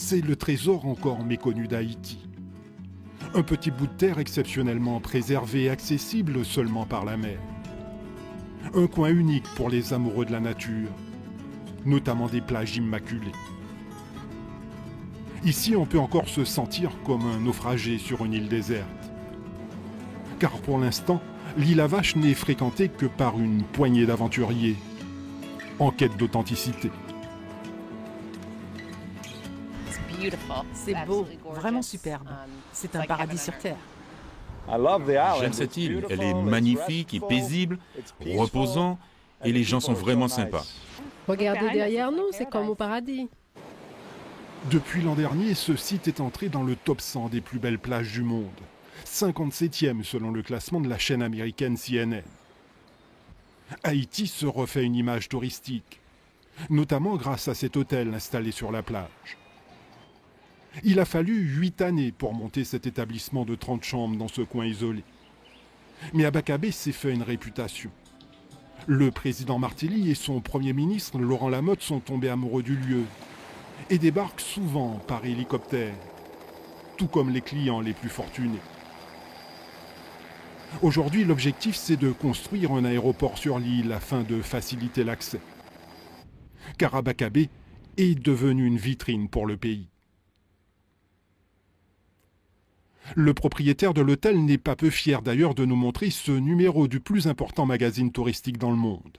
c'est le trésor encore méconnu d'Haïti. Un petit bout de terre exceptionnellement préservé et accessible seulement par la mer. Un coin unique pour les amoureux de la nature, notamment des plages immaculées. Ici, on peut encore se sentir comme un naufragé sur une île déserte. Car pour l'instant, l'île à Vache n'est fréquentée que par une poignée d'aventuriers en quête d'authenticité. C'est beau, vraiment superbe. C'est un paradis sur Terre. J'aime cette île, elle est magnifique et paisible, reposant, et les gens sont vraiment sympas. Regardez derrière nous, c'est comme au paradis. Depuis l'an dernier, ce site est entré dans le top 100 des plus belles plages du monde. 57e selon le classement de la chaîne américaine CNN. Haïti se refait une image touristique, notamment grâce à cet hôtel installé sur la plage. Il a fallu 8 années pour monter cet établissement de 30 chambres dans ce coin isolé. Mais Abakabé s'est fait une réputation. Le président Martelly et son premier ministre, Laurent Lamotte, sont tombés amoureux du lieu et débarquent souvent par hélicoptère, tout comme les clients les plus fortunés. Aujourd'hui, l'objectif, c'est de construire un aéroport sur l'île afin de faciliter l'accès. Car Abakabé est devenu une vitrine pour le pays. Le propriétaire de l'hôtel n'est pas peu fier d'ailleurs de nous montrer ce numéro du plus important magazine touristique dans le monde.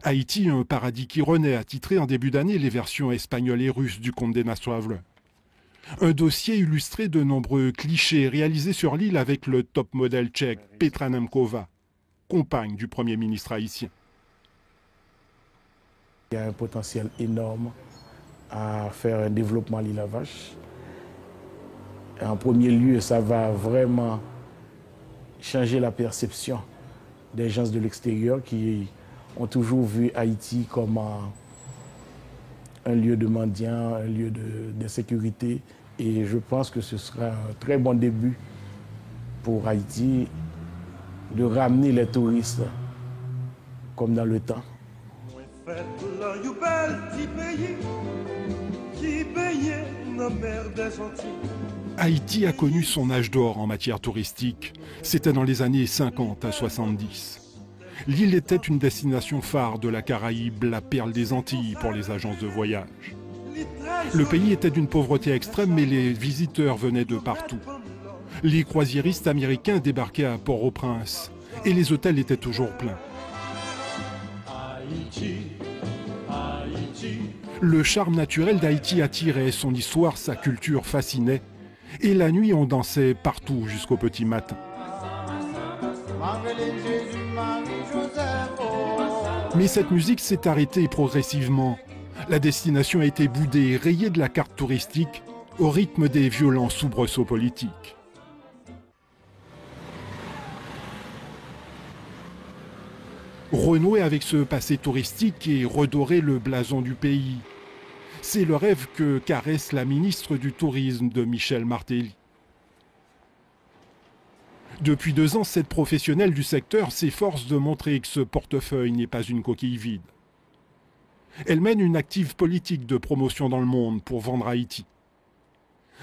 Haïti, un paradis qui renaît, a titré en début d'année les versions espagnoles et russes du Condé Nast Traveler. Un dossier illustré de nombreux clichés réalisés sur l'île avec le top modèle tchèque Petra Nemcová, compagne du Premier ministre haïtien. Il y a un potentiel énorme à faire un développement à l'île à Vache. En premier lieu, ça va vraiment changer la perception des gens de l'extérieur qui ont toujours vu Haïti comme un lieu de mendiants, un lieu d'insécurité. Et je pense que ce sera un très bon début pour Haïti de ramener les touristes comme dans le temps. Haïti a connu son âge d'or en matière touristique. C'était dans les années 50 à 70. L'île était une destination phare de la Caraïbe, la perle des Antilles pour les agences de voyage. Le pays était d'une pauvreté extrême, mais les visiteurs venaient de partout. Les croisiéristes américains débarquaient à Port-au-Prince et les hôtels étaient toujours pleins. Le charme naturel d'Haïti attirait, son histoire, sa culture fascinait. Et la nuit, on dansait partout jusqu'au petit matin. Mais cette musique s'est arrêtée progressivement. La destination a été boudée, rayée de la carte touristique, au rythme des violents soubresauts politiques. Renouer avec ce passé touristique et redorer le blason du pays. C'est le rêve que caresse la ministre du Tourisme de Michel Martelly. Depuis 2 ans, cette professionnelle du secteur s'efforce de montrer que ce portefeuille n'est pas une coquille vide. Elle mène une active politique de promotion dans le monde pour vendre Haïti.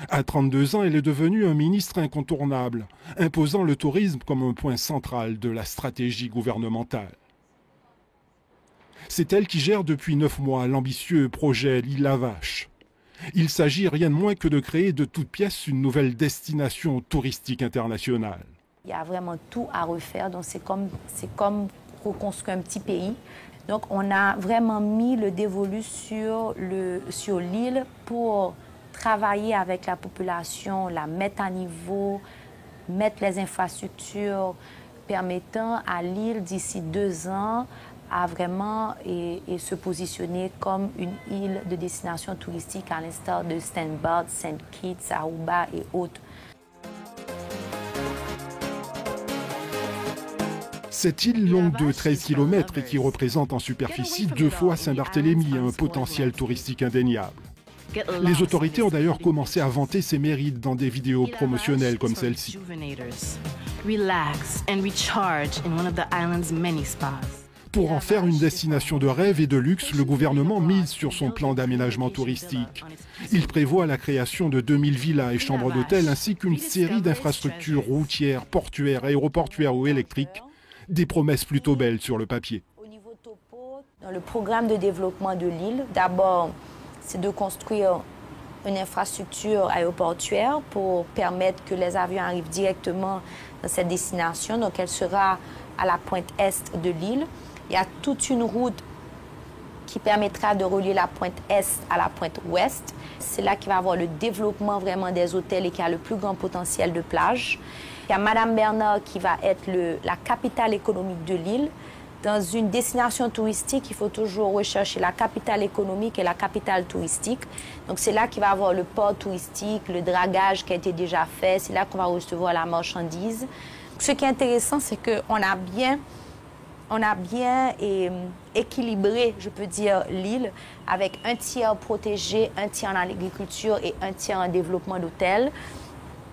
À 32 ans, elle est devenue un ministre incontournable, imposant le tourisme comme un point central de la stratégie gouvernementale. C'est elle qui gère depuis 9 mois l'ambitieux projet L'île à Vache. Il s'agit rien de moins que de créer de toutes pièces une nouvelle destination touristique internationale. Il y a vraiment tout à refaire, donc c'est comme reconstruire un petit pays. Donc on a vraiment mis le dévolu sur l'île pour travailler avec la population, la mettre à niveau, mettre les infrastructures permettant à l'île d'ici 2 ans à vraiment se positionner comme une île de destination touristique à l'instar de St. Barth, St. Kitts, Aruba et autres. Cette île longue de 13 km et qui représente en superficie 2 fois Saint-Barthélemy a un potentiel touristique indéniable. Les autorités ont d'ailleurs commencé à vanter ses mérites dans des vidéos promotionnelles comme celle-ci. Pour en faire une destination de rêve et de luxe, le gouvernement mise sur son plan d'aménagement touristique. Il prévoit la création de 2000 villas et chambres d'hôtel ainsi qu'une série d'infrastructures routières, portuaires, aéroportuaires ou électriques. Des promesses plutôt belles sur le papier. Au niveau topo, dans le programme de développement de l'île, d'abord, c'est de construire une infrastructure aéroportuaire pour permettre que les avions arrivent directement dans cette destination. Donc, elle sera à la pointe est de l'île. Il y a toute une route qui permettra de relier la pointe est à la pointe ouest. C'est là qu'il va y avoir le développement vraiment des hôtels et qui a le plus grand potentiel de plage. Il y a Madame Bernard qui va être la capitale économique de l'île. Dans une destination touristique, il faut toujours rechercher la capitale économique et la capitale touristique. Donc c'est là qu'il va y avoir le port touristique, le dragage qui a été déjà fait. C'est là qu'on va recevoir la marchandise. Ce qui est intéressant, c'est qu'on a bien équilibré, je peux dire, l'île avec un tiers protégé, un tiers en agriculture et un tiers en développement d'hôtels.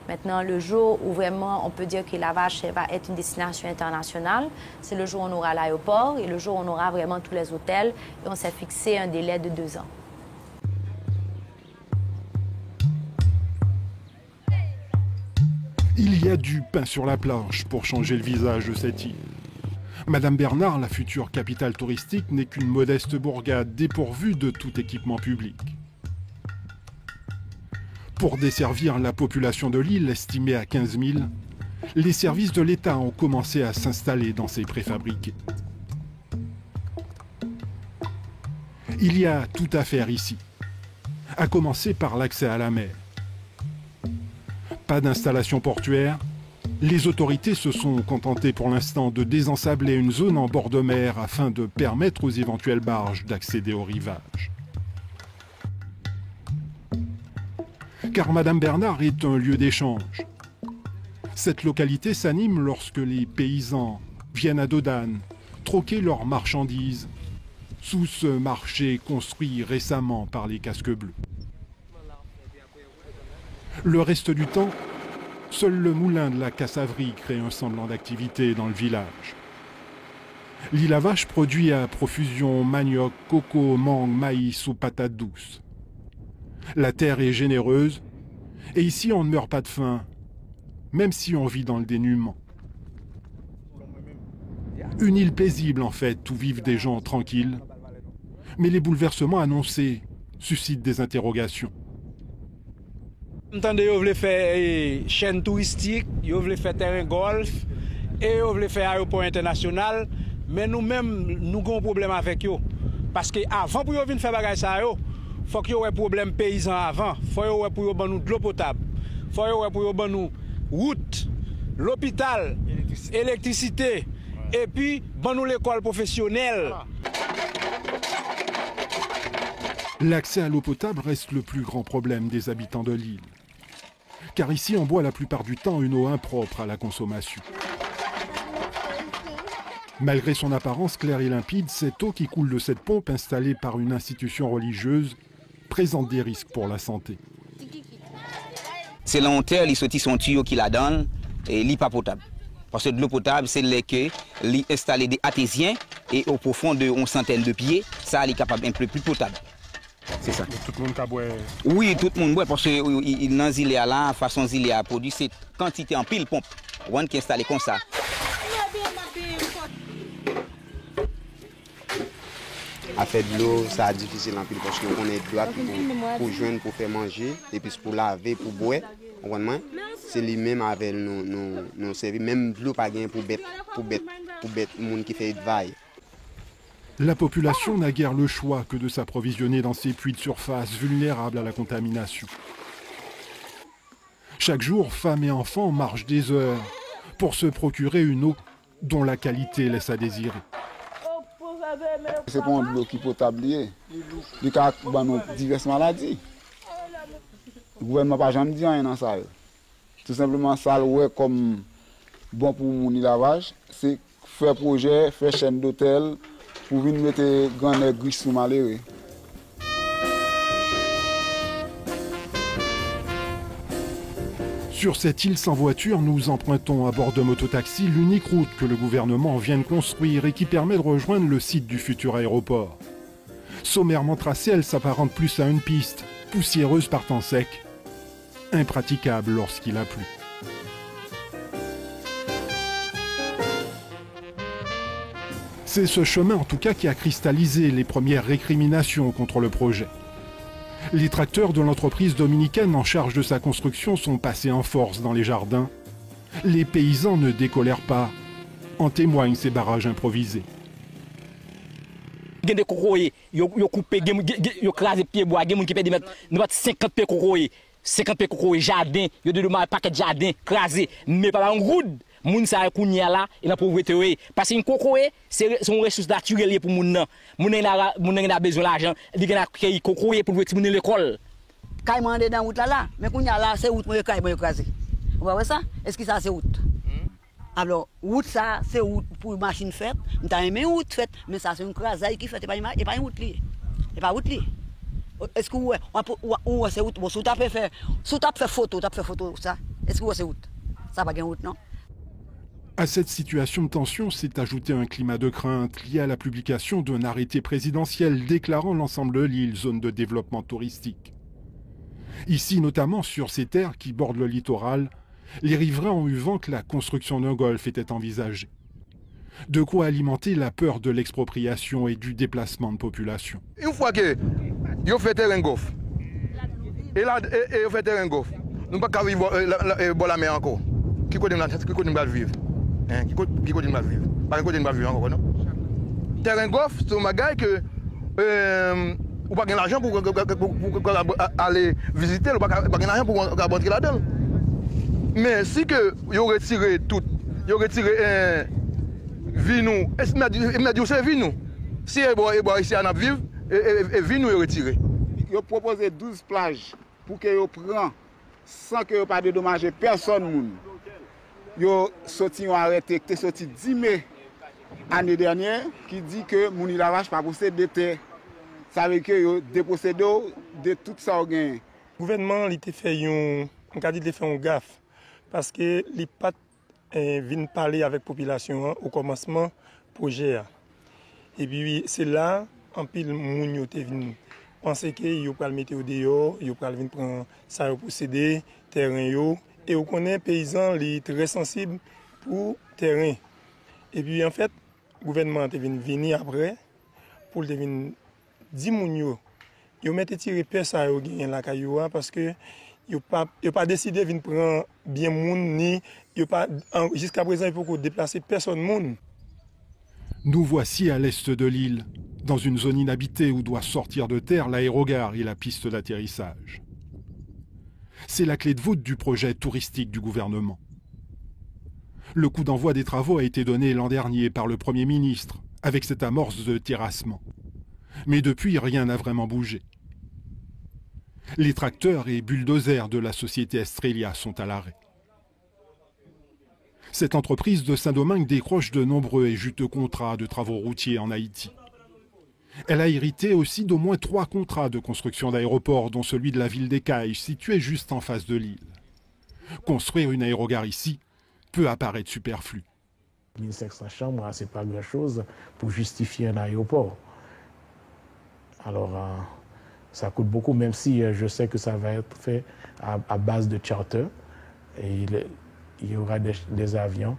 Maintenant, le jour où vraiment on peut dire que la Vache va être une destination internationale, c'est le jour où on aura l'aéroport et le jour où on aura vraiment tous les hôtels. Et on s'est fixé un délai de 2 ans. Il y a du pain sur la planche pour changer le visage de cette île. Madame Bernard, la future capitale touristique, n'est qu'une modeste bourgade dépourvue de tout équipement public. Pour desservir la population de l'île, estimée à 15 000, les services de l'État ont commencé à s'installer dans ces préfabriqués. Il y a tout à faire ici, à commencer par l'accès à la mer. Pas d'installation portuaire, les autorités se sont contentées pour l'instant de désensabler une zone en bord de mer afin de permettre aux éventuelles barges d'accéder au rivage. Car Madame Bernard est un lieu d'échange. Cette localité s'anime lorsque les paysans viennent à Dodane troquer leurs marchandises sous ce marché construit récemment par les casques bleus. Le reste du temps, seul le moulin de la Cassaverie crée un semblant d'activité dans le village. L'île à Vache produit à profusion manioc, coco, mangue, maïs ou patates douces. La terre est généreuse, et ici on ne meurt pas de faim, même si on vit dans le dénuement. Une île paisible en fait, où vivent des gens tranquilles, mais les bouleversements annoncés suscitent des interrogations. Entendez, vous voulez faire chaîne touristique, vous voulez faire terrain golf, et vous voulez faire aéroport international, mais nous-mêmes, nous avons un problème avec eux. Parce qu'avant, pour venir faire bagage ça, il faut qu'il y ait un problème paysan avant. Il faut qu'il y ait de l'eau potable. Il faut qu'il y ait de route, l'hôpital, électricité, et puis nous l'école professionnelle. L'accès à l'eau potable reste le plus grand problème des habitants de l'île. Car ici, on boit la plupart du temps une eau impropre à la consommation. Malgré son apparence claire et limpide, cette eau qui coule de cette pompe installée par une institution religieuse présente des risques pour la santé. C'est l'enterre, il sortit son tuyau qui la donne et l'eau pas potable. Parce que de l'eau potable, c'est le que l'eau installé des artésiens et au profond de 1 centaine de pieds, ça est capable un peu plus potable. C'est ça. Tout le monde peut boire? Oui, tout le monde boit parce que dans les îles là, façon île à produit, c'est quantité en pile pompe. On qui est installé comme ça. À faire de l'eau, ça est difficile en pile parce qu'on est droit pour joindre, pour faire manger, et puis pour laver, pour boire. C'est lui-même avec nos services, même de l'eau pas gain pour bête, monde qui fait de vaille. La population n'a guère le choix que de s'approvisionner dans ces puits de surface vulnérables à la contamination. Chaque jour, femmes et enfants marchent des heures pour se procurer une eau dont la qualité laisse à désirer. C'est pour l'eau qui est potable, il y a diverses maladies. Le gouvernement n'a pas jamais dit rien dans ça. Tout simplement, ça, comme bon pour mon lavage, c'est faire projet, faire chaîne d'hôtel, pour venir mettre grand air gris sous malheureux. Sur cette île sans voiture, nous empruntons à bord de mototaxi l'unique route que le gouvernement vient de construire et qui permet de rejoindre le site du futur aéroport. Sommairement tracée, elle s'apparente plus à une piste, poussiéreuse par temps sec, impraticable lorsqu'il a plu. C'est ce chemin en tout cas qui a cristallisé les premières récriminations contre le projet. Les tracteurs de l'entreprise dominicaine en charge de sa construction sont passés en force dans les jardins. Les paysans ne décolèrent pas. En témoignent ces barrages improvisés. Il y a des cocoyers, ils ont coupé, ils ont crasé pieds bois, il y a des gens qui peuvent mettre 50 pieds cocoyers, 50 pieds cocoyers, jardin, il y a des paquets de jardin crasés, mais pas en route. Moun sa kounya là et la pauvreté parce que cocoye c'est une ressource naturelle pour moun a besoin d'argent il a créé cocoye pour retirer l'école kay mande dans route là mais kounya là c'est route moi kay moi écrasé vous voyez ça est-ce que ça c'est route alors route ça c'est route pour machine faite on t'a aimé route faite mais ça c'est une crasaille qui fait pas une route li et pas route li est-ce que ou c'est route bon sous t'a fait photo ça est-ce que c'est route ça pas gain route non. À cette situation de tension s'est ajouté un climat de crainte lié à la publication d'un arrêté présidentiel déclarant l'ensemble de l'île zone de développement touristique. Ici, notamment sur ces terres qui bordent le littoral, les riverains ont eu vent que la construction d'un golfe était envisagée. De quoi alimenter la peur de l'expropriation et du déplacement de population. Une fois que vous faites un golfe, et là, vous faites un golfe, nous ne pouvons pas vivre la mer encore. Qui côté nous vivre? Qui côté nous vivre? Pas côté nous vivre encore, non? Terrain golf, c'est un magasin que vous n'avez pas l'argent pour aller visiter, vous n'avez pas l'argent pour rentrer là-dedans. Mais si vous retirez tout, vous retirez vie nous, c'est vie nous. Si vous ici à vivre, vie nous retirez. Vous proposez 12 plages pour que vous preniez sans que vous pas dédommager personne. Yo sorti un arrêté qui est sorti 10 mai l'année dernière qui dit que Mouni Lavage pas possède de terre. Ça veut dire que yo dépossédé de tout ça au gain. Le gouvernement il a fait un gaffe parce que les pas vient parler avec la population au commencement projet. Et puis c'est là en pile moun yo te vinn penser que yo pral mettre au dehors, yo pral vinn prendre ça pour céder terrain yo. Et on connaît les paysans les très sensibles pour le terrain. Et puis en fait, le gouvernement est venu après pour dire moun yo mette tirer personne à gagner la cailloua parce que yo pas décidé de prendre bien moun ni jusqu'à présent il faut qu'on déplace personne moun. Nous voici à l'est de l'île, dans une zone inhabitée où doit sortir de terre l'aérogare et la piste d'atterrissage. C'est la clé de voûte du projet touristique du gouvernement. Le coup d'envoi des travaux a été donné l'an dernier par le Premier ministre, avec cette amorce de terrassement. Mais depuis, rien n'a vraiment bougé. Les tracteurs et bulldozers de la société Estrella sont à l'arrêt. Cette entreprise de Saint-Domingue décroche de nombreux et juteux contrats de travaux routiers en Haïti. Elle a hérité aussi d'au moins 3 contrats de construction d'aéroports, dont celui de la ville d'Écailles, située juste en face de l'île. Construire une aérogare ici peut apparaître superflu. 1500 chambres, ce n'est pas grand-chose pour justifier un aéroport. Alors, ça coûte beaucoup, même si je sais que ça va être fait à base de charter. Et il y aura des avions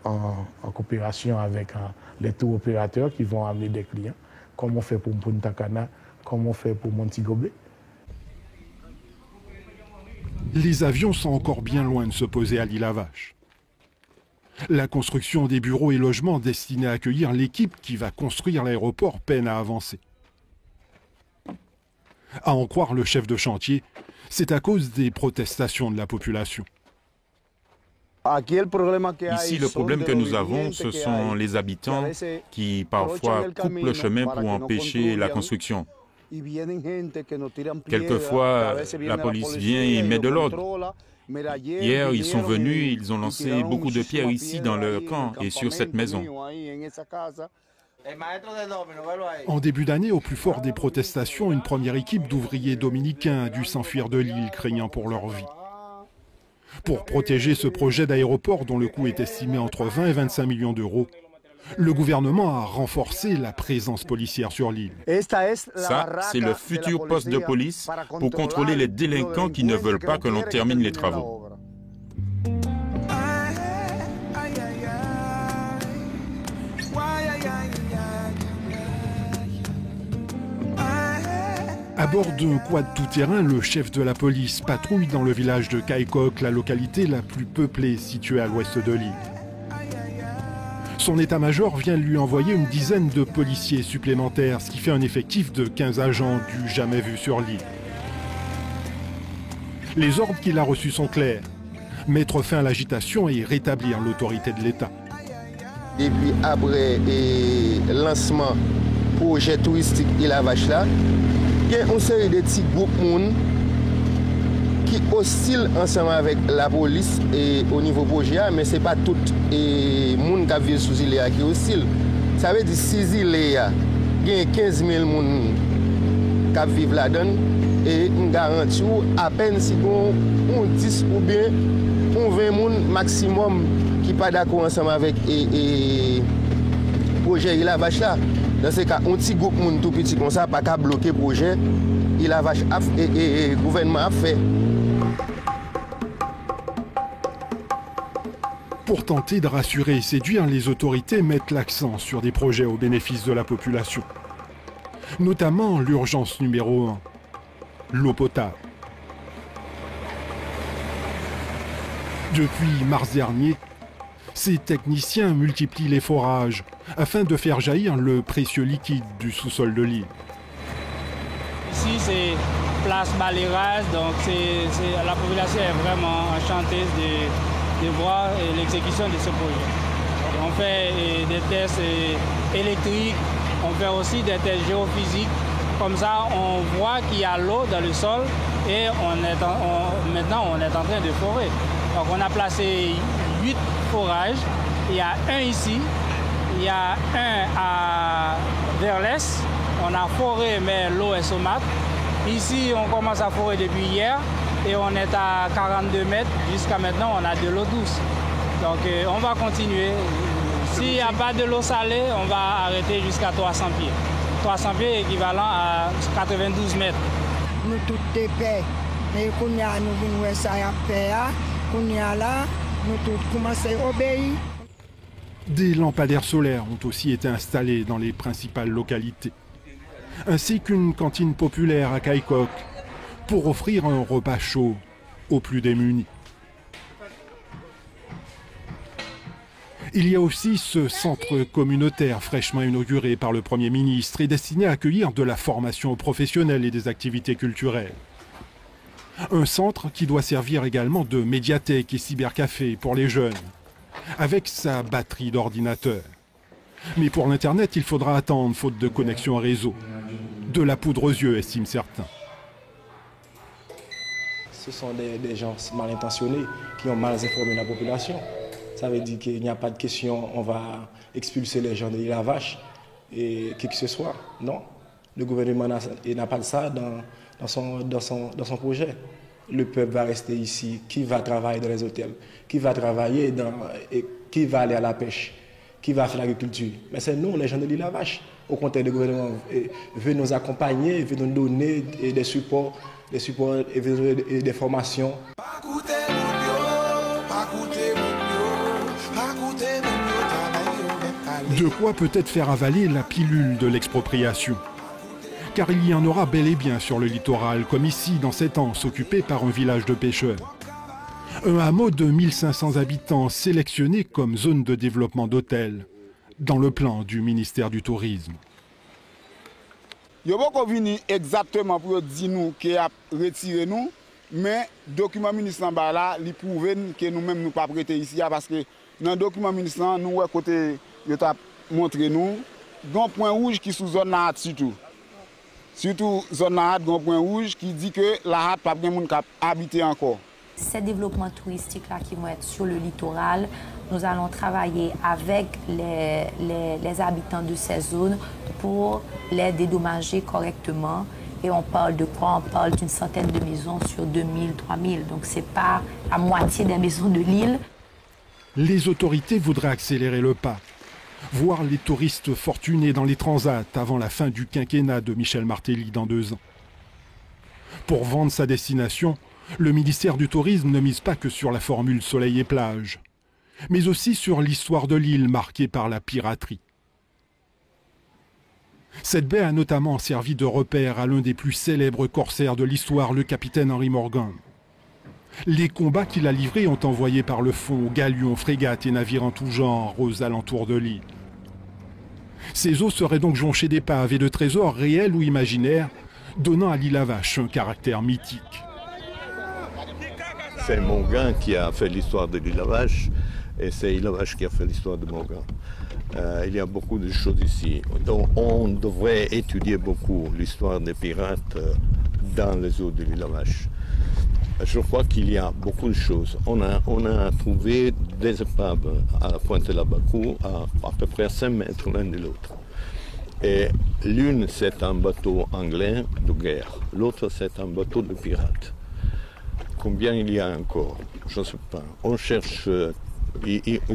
en coopération avec les tours opérateurs qui vont amener des clients, comme on fait pour Punta Cana, comme on fait pour Montego Bay. Les avions sont encore bien loin de se poser à l'île à Vache. La construction des bureaux et logements destinés à accueillir l'équipe qui va construire l'aéroport peine à avancer. À en croire le chef de chantier, c'est à cause des protestations de la population. Ici, le problème que nous avons, ce sont les habitants qui parfois coupent le chemin pour empêcher la construction. Quelquefois, la police vient et met de l'ordre. Hier, ils sont venus, ils ont lancé beaucoup de pierres ici dans leur camp et sur cette maison. En début d'année, au plus fort des protestations, une première équipe d'ouvriers dominicains a dû s'enfuir de l'île, craignant pour leur vie. Pour protéger ce projet d'aéroport dont le coût est estimé entre 20 et 25 millions d'euros, le gouvernement a renforcé la présence policière sur l'île. Ça, c'est le futur poste de police pour contrôler les délinquants qui ne veulent pas que l'on termine les travaux. À bord d'un quad tout-terrain, le chef de la police patrouille dans le village de Kaikok, la localité la plus peuplée située à l'ouest de l'île. Son état-major vient de lui envoyer une dizaine de policiers supplémentaires, ce qui fait un effectif de 15 agents du jamais vu sur l'île. Les ordres qu'il a reçus sont clairs. Mettre fin à l'agitation et rétablir l'autorité de l'État. Et puis après le lancement projet touristique Île à Vache là, il y a une série de petits groupes qui oscillent ensemble avec la police et au niveau projet, mais ce n'est pas tout les gens qui vivent sous l'île qui oscillent. Ça veut dire que si l'île il y a 15 000 personnes qui vivent là-dedans, et on garantit à peine si on 10 ou bien on 20 personnes maximum qui ne sont pas d'accord ensemble avec le projet Île à Vache là. Dans ce cas, un petit groupe tout petit comme ça, pas qu'à bloquer le projet, Île à Vache et le gouvernement a fait. Pour tenter de rassurer et séduire, les autorités mettent l'accent sur des projets au bénéfice de la population. Notamment l'urgence numéro 1, l'eau potable. Depuis mars dernier, ces techniciens multiplient les forages afin de faire jaillir le précieux liquide du sous-sol de l'île. Ici, c'est place Balérage, donc la population est vraiment enchantée de voir l'exécution de ce projet. On fait des tests électriques, on fait aussi des tests géophysiques. Comme ça, on voit qu'il y a l'eau dans le sol et maintenant on est en train de forer. Donc on a placé 8 forages. Il y a un ici, il y a un vers l'est. On a foré, mais l'eau est saumâtre. Ici, on commence à forer depuis hier et on est à 42 mètres. Jusqu'à maintenant, on a de l'eau douce. Donc on va continuer. S'il n'y a pas de l'eau salée, on va arrêter jusqu'à 300 pieds. 300 pieds équivalent à 92 mètres. Nous tous les paix. Mais quand nous venons ça à faire, nous tous commençons à obéir. Des lampadaires solaires ont aussi été installés dans les principales localités, ainsi qu'une cantine populaire à Kaikok pour offrir un repas chaud aux plus démunis. Il y a aussi ce centre communautaire fraîchement inauguré par le Premier ministre et destiné à accueillir de la formation professionnelle et des activités culturelles. Un centre qui doit servir également de médiathèque et cybercafé pour les jeunes, avec sa batterie d'ordinateurs. Mais pour l'Internet, il faudra attendre, faute de connexion réseau. De la poudre aux yeux, estiment certains. Ce sont des gens mal intentionnés qui ont mal informé la population. Ça veut dire qu'il n'y a pas de question, on va expulser les gens de l'Île à Vache et qui que ce soit. Non, le gouvernement n'a pas de ça dans son projet. Le peuple va rester ici. Qui va travailler dans les hôtels? Qui va travailler qui va aller à la pêche? Qui va faire l'agriculture? Mais c'est nous, les gens de l'Île à Vache. Au contraire, le gouvernement veut nous accompagner, veut nous donner des supports et des formations. De quoi peut-être faire avaler la pilule de l'expropriation. Car il y en aura bel et bien sur le littoral, comme ici, dans cette anse occupée par un village de pêcheurs. Un hameau de 1500 habitants sélectionné comme zone de développement d'hôtels, dans le plan du ministère du Tourisme. Yo pas venu exactement pour dire nous qu'il a retiré nous, mais le document ministre là, il prouve que nous-mêmes nous pas prêter ici parce que dans le document ministre nous côté yo t'a montré nous un point rouge qui sous zone là surtout. Surtout zone là un point rouge qui dit que la pas bien monde habiter encore. Ces développements touristiques là qui vont être sur le littoral, nous allons travailler avec les habitants de ces zones pour les dédommager correctement Et on parle de quoi? On parle d'une centaine de maisons sur 2000, 3000. Donc ce n'est pas la moitié des maisons de l'île. Les autorités voudraient accélérer le pas, voir les touristes fortunés dans les transats avant la fin du quinquennat de Michel Martelly dans 2 ans. Pour vendre sa destination, le ministère du Tourisme ne mise pas que sur la formule soleil et plage, mais aussi sur l'histoire de l'île marquée par la piraterie. Cette baie a notamment servi de repère à l'un des plus célèbres corsaires de l'histoire, le capitaine Henry Morgan. Les combats qu'il a livrés ont envoyé par le fond galions, frégates et navires en tout genre aux alentours de l'île. Ces eaux seraient donc jonchées d'épaves et de trésors réels ou imaginaires, donnant à l'île à Vache un caractère mythique. C'est Morgan qui a fait l'histoire de l'île à Vache et c'est l'île à Vache qui a fait l'histoire de Morgan. Il y a beaucoup de choses ici. Donc on devrait étudier beaucoup l'histoire des pirates dans les eaux de l'île à Vache. Je crois qu'il y a beaucoup de choses. On a trouvé des épaves à la pointe de la Bakou à peu près 5 mètres l'un de l'autre. Et l'une, c'est un bateau anglais de guerre. L'autre, c'est un bateau de pirates. Combien il y a encore? Je ne sais pas. On cherche,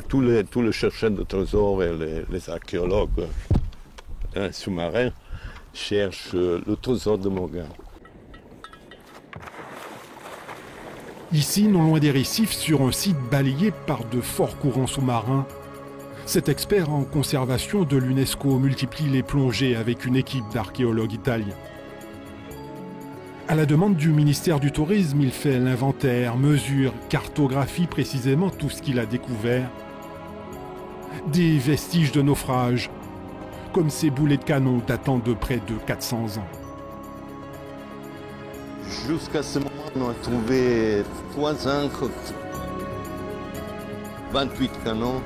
tous les chercheurs de trésors et les archéologues sous-marins cherchent le trésor de Morgan. Ici, non loin des récifs, sur un site balayé par de forts courants sous-marins, cet expert en conservation de l'UNESCO multiplie les plongées avec une équipe d'archéologues italiens. À la demande du ministère du Tourisme, il fait l'inventaire, mesure, cartographie précisément tout ce qu'il a découvert. Des vestiges de naufrage, comme ces boulets de canon datant de près de 400 ans. Jusqu'à ce moment, on a trouvé 3 ancres, 28 canons.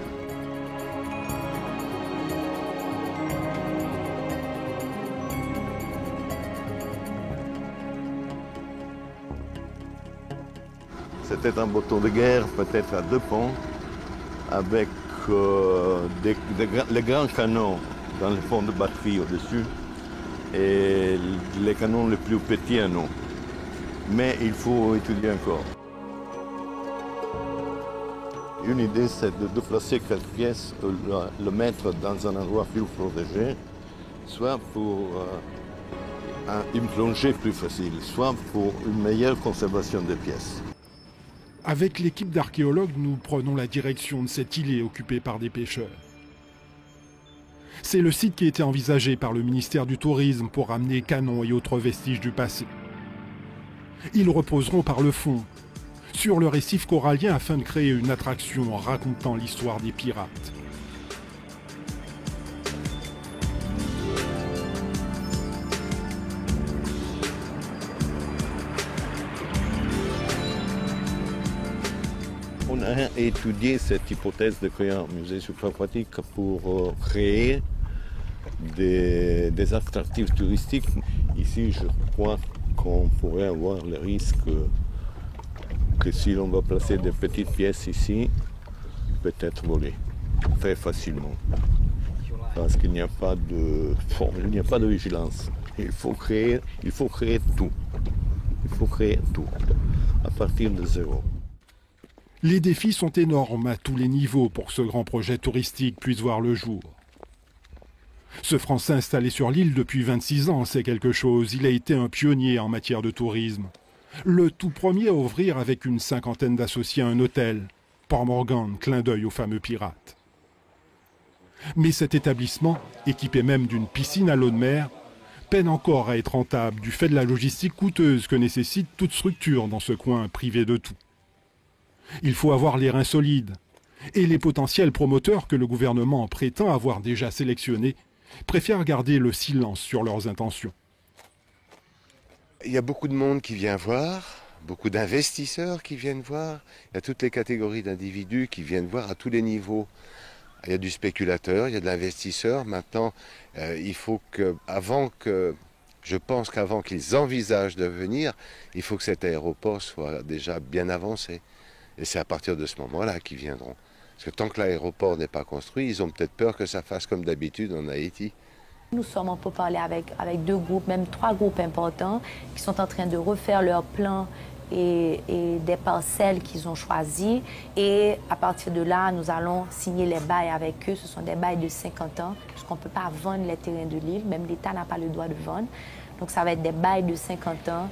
C'était un bateau de guerre, peut-être à 2 ponts, avec les grands canons dans le fond de batterie au-dessus et les canons les plus petits à nous. Mais il faut étudier encore. Une idée, c'est de placer quelques pièces, le mettre dans un endroit plus protégé, soit pour une plongée plus facile, soit pour une meilleure conservation des pièces. Avec l'équipe d'archéologues, nous prenons la direction de cet îlet occupé par des pêcheurs. C'est le site qui a été envisagé par le ministère du Tourisme pour ramener canons et autres vestiges du passé. Ils reposeront par le fond, sur le récif corallien afin de créer une attraction en racontant l'histoire des pirates. On a étudié cette hypothèse de créer un musée supraquatique pour créer des attractifs touristiques. Ici, je crois qu'on pourrait avoir le risque que si l'on va placer des petites pièces ici, peut-être voler très facilement. Parce qu'il n'y a pas de forme, il n'y a pas de vigilance. Il faut créer tout. Il faut créer tout, à partir de zéro. Les défis sont énormes à tous les niveaux pour que ce grand projet touristique puisse voir le jour. Ce Français installé sur l'île depuis 26 ans sait quelque chose. Il a été un pionnier en matière de tourisme. Le tout premier à ouvrir avec une 50aine d'associés un hôtel. Port Morgan, clin d'œil aux fameux pirates. Mais cet établissement, équipé même d'une piscine à l'eau de mer, peine encore à être rentable du fait de la logistique coûteuse que nécessite toute structure dans ce coin privé de tout. Il faut avoir les reins solides. Et les potentiels promoteurs que le gouvernement prétend avoir déjà sélectionnés préfèrent garder le silence sur leurs intentions. Il y a beaucoup de monde qui vient voir, beaucoup d'investisseurs qui viennent voir. Il y a toutes les catégories d'individus qui viennent voir à tous les niveaux. Il y a du spéculateur, il y a de l'investisseur. Maintenant, il faut je pense qu'avant qu'ils envisagent de venir, il faut que cet aéroport soit déjà bien avancé. Et c'est à partir de ce moment-là qu'ils viendront. Parce que tant que l'aéroport n'est pas construit, ils ont peut-être peur que ça fasse comme d'habitude en Haïti. Nous sommes en pourparlers avec 2 groupes, même 3 groupes importants qui sont en train de refaire leur plan et des parcelles qu'ils ont choisies. Et à partir de là, nous allons signer les bails avec eux. Ce sont des bails de 50 ans, puisqu'on ne peut pas vendre les terrains de l'île. Même l'État n'a pas le droit de vendre. Donc ça va être des bails de 50 ans.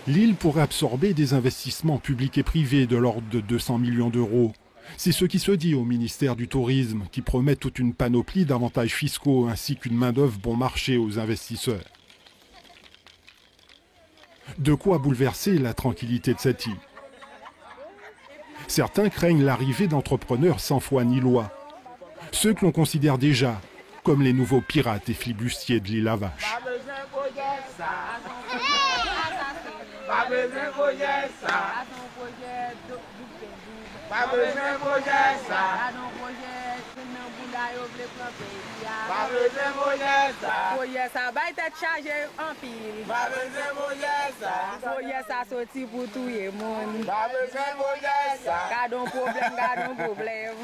L'île pourrait absorber des investissements publics et privés de l'ordre de 200 millions d'euros. C'est ce qui se dit au ministère du Tourisme, qui promet toute une panoplie d'avantages fiscaux ainsi qu'une main-d'œuvre bon marché aux investisseurs. De quoi bouleverser la tranquillité de cette île. Certains craignent l'arrivée d'entrepreneurs sans foi ni loi, ceux que l'on considère déjà comme les nouveaux pirates et flibustiers de l'île à Vache. Gardons problème.